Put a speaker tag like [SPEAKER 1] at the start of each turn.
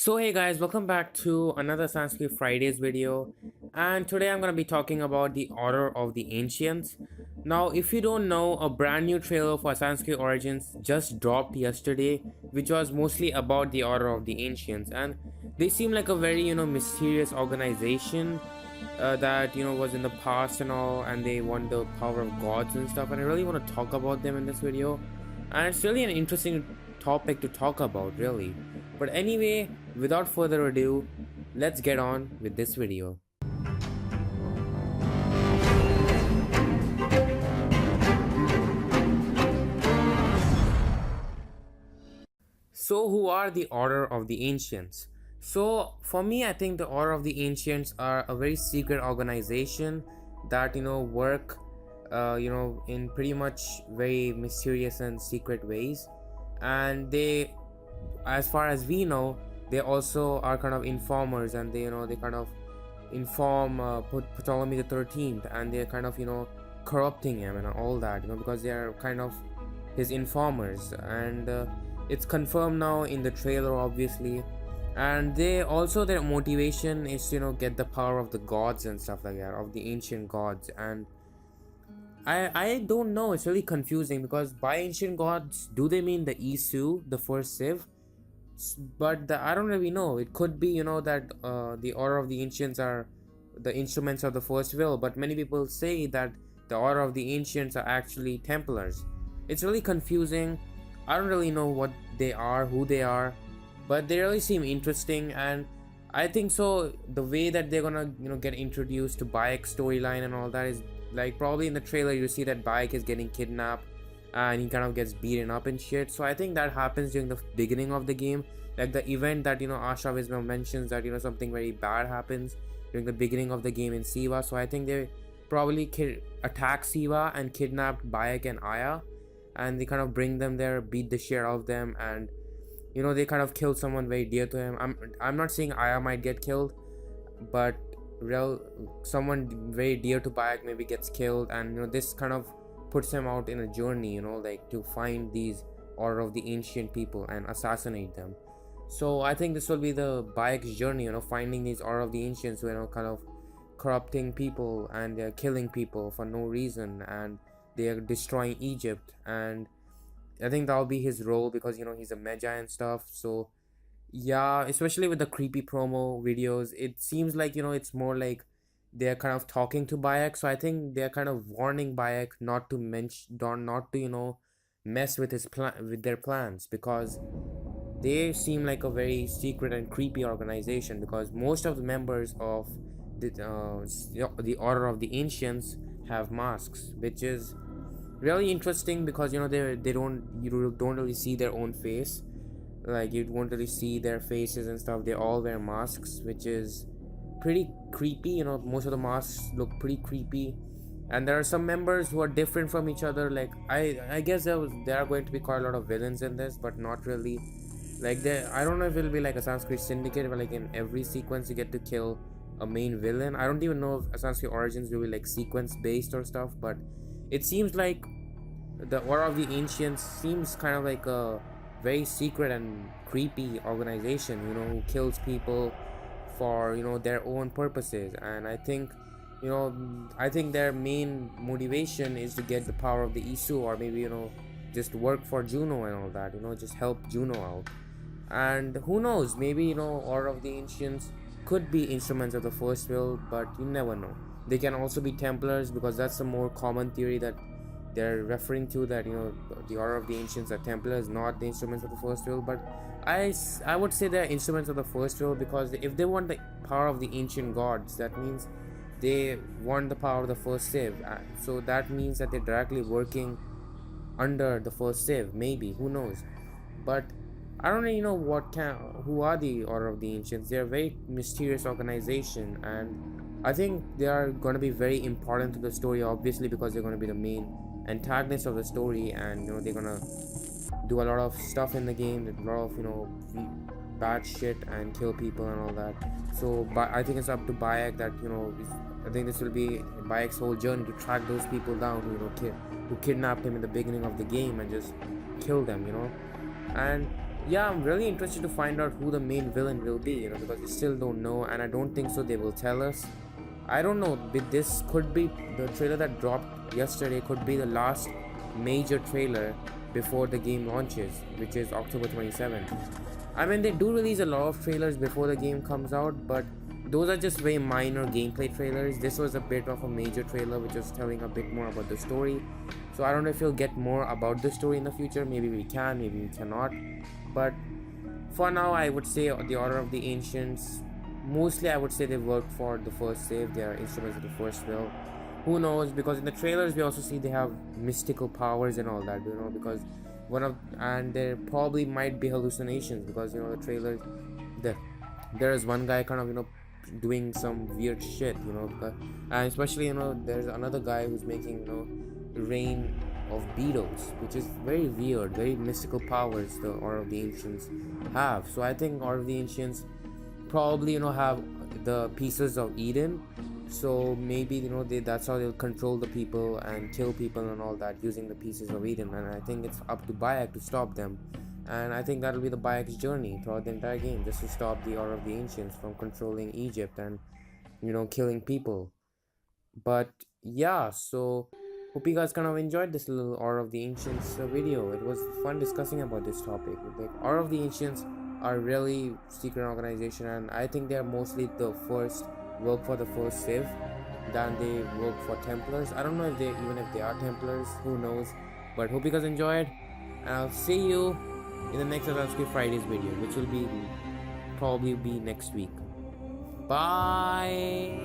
[SPEAKER 1] So hey guys, welcome back to another Sanskrit Fridays video, and today I'm gonna be talking about the Order of the Ancients. Now, if you don't know, a brand new trailer for Sanskrit Origins just dropped yesterday, which was mostly about the Order of the Ancients, and they seem like a very mysterious organization that was in the past and all, and they want the power of gods and stuff. And I really want to talk about them in this video, and it's really an interesting topic to talk about, really. But anyway, without further ado, let's get on with this video. So, who are the Order of the Ancients? So, for me, I think the Order of the Ancients are a very secret organization that work, in pretty much very mysterious and secret ways, and they, as far as we know, they also are kind of informers, and they kind of inform Ptolemy the 13th, and they're kind of corrupting him and all that, because they are kind of his informers. And it's confirmed now in the trailer, obviously. And they also, their motivation is to get the power of the gods and stuff like that, of the ancient gods. And I don't know, it's really confusing, because by ancient gods, do they mean the Isu, the first Civ? But I don't really know. It could be that the Order of the Ancients are the instruments of the first will, but many people say that the Order of the Ancients are actually Templars. It's really confusing. I don't really know what they are, who they are, but they really seem interesting. And I think so the way that they're gonna get introduced to Bayek's storyline and all that is like, probably in the trailer you see that Bayek is getting kidnapped and he kind of gets beaten up and shit. So I think that happens during the beginning of the game, like the event that Asha Visma mentions, that something very bad happens during the beginning of the game in Siva. So I think they probably attack Siva and kidnap Bayek and Aya, and they kind of bring them there, beat the shit out of them, and they kind of kill someone very dear to him. I'm not saying Aya might get killed, but someone very dear to Bayek maybe gets killed, and this kind of puts him out in a journey, like to find these Order of the Ancient people and assassinate them. So I think this will be the Bayek's journey, finding these Order of the Ancients who kind of corrupting people, and they're killing people for no reason, and they are destroying Egypt. And I think that'll be his role, because he's a Magi and stuff. So yeah, especially with the creepy promo videos, it seems like it's more like they're kind of talking to Bayek. So I think they're kind of warning Bayek not to not to mess with with their plans, because they seem like a very secret and creepy organization, because most of the members of the Order of the Ancients have masks, which is really interesting, because they don't, you don't really see their own face. Like, you won't really see their faces and stuff. They all wear masks, which is pretty creepy. Most of the masks look pretty creepy, and there are some members who are different from each other. Like, I guess there are going to be quite a lot of villains in this, but not really. Like, I don't know if it'll be like a Sanskrit Syndicate, where like in every sequence you get to kill a main villain. I don't even know if Sanskrit Origins will be like sequence based or stuff, but it seems like the Order of the Ancients seems kind of like a very secret and creepy organization, who kills people for their own purposes. And I think their main motivation is to get the power of the Isu, or maybe just work for Juno and all that, just help Juno out. And who knows, maybe Order of the Ancients could be instruments of the first will, but you never know. They can also be Templars, because that's a more common theory that they're referring to, that the Order of the Ancients are Templars, not the instruments of the first will. But I would say they're instruments of the first will, because if they want the power of the ancient gods, that means they want the power of the first Civ. So that means that they're directly working under the first Civ, maybe, who knows. But I don't really know who are the Order of the Ancients. They're a very mysterious organization, and I think they are going to be very important to the story, obviously, because they're going to be the main antagonists of the story, and they're going to do a lot of stuff in the game, a lot of bad shit, and kill people and all that. So I think it's up to Bayek that I think this will be Bayek's whole journey, to track those people down who kidnapped him in the beginning of the game and just kill them, and Yeah, I'm really interested to find out who the main villain will be, because we still don't know, and I don't think so they will tell us. I don't know, but this could be the trailer that dropped yesterday, could be the last major trailer before the game launches, which is October 27th. I mean, they do release a lot of trailers before the game comes out, but those are just very minor gameplay trailers. This was a bit of a major trailer which was telling a bit more about the story. So I don't know if we'll get more about the story in the future. Maybe we can, maybe we cannot. But for now, I would say the Order of the Ancients, mostly I would say they worked for the first save. They are instruments of the first will. Who knows? Because in the trailers we also see they have mystical powers and all that. Because and there probably might be hallucinations, because the trailers, the there is one guy kind of doing some weird shit, and especially there's another guy who's making rain of beetles, which is very weird, very mystical powers the Order of the Ancients have. So I think Order of the Ancients probably have the pieces of Eden. So maybe that's how they'll control the people and kill people and all that, using the pieces of Eden. And I think it's up to Bayek to stop them. And I think that'll be the Bayek's journey throughout the entire game, just to stop the Order of the Ancients from controlling Egypt and killing people. But yeah, so hope you guys kind of enjoyed this little Order of the Ancients video. It was fun discussing about this topic. Like, Order of the Ancients are really secret organization, and I think they're mostly the first work for the first Civ than they work for Templars. I don't know if they are Templars, who knows. But hope you guys enjoyed, and I'll see you in the next Assassin's Creed Fridays video, which will probably be next week. Bye.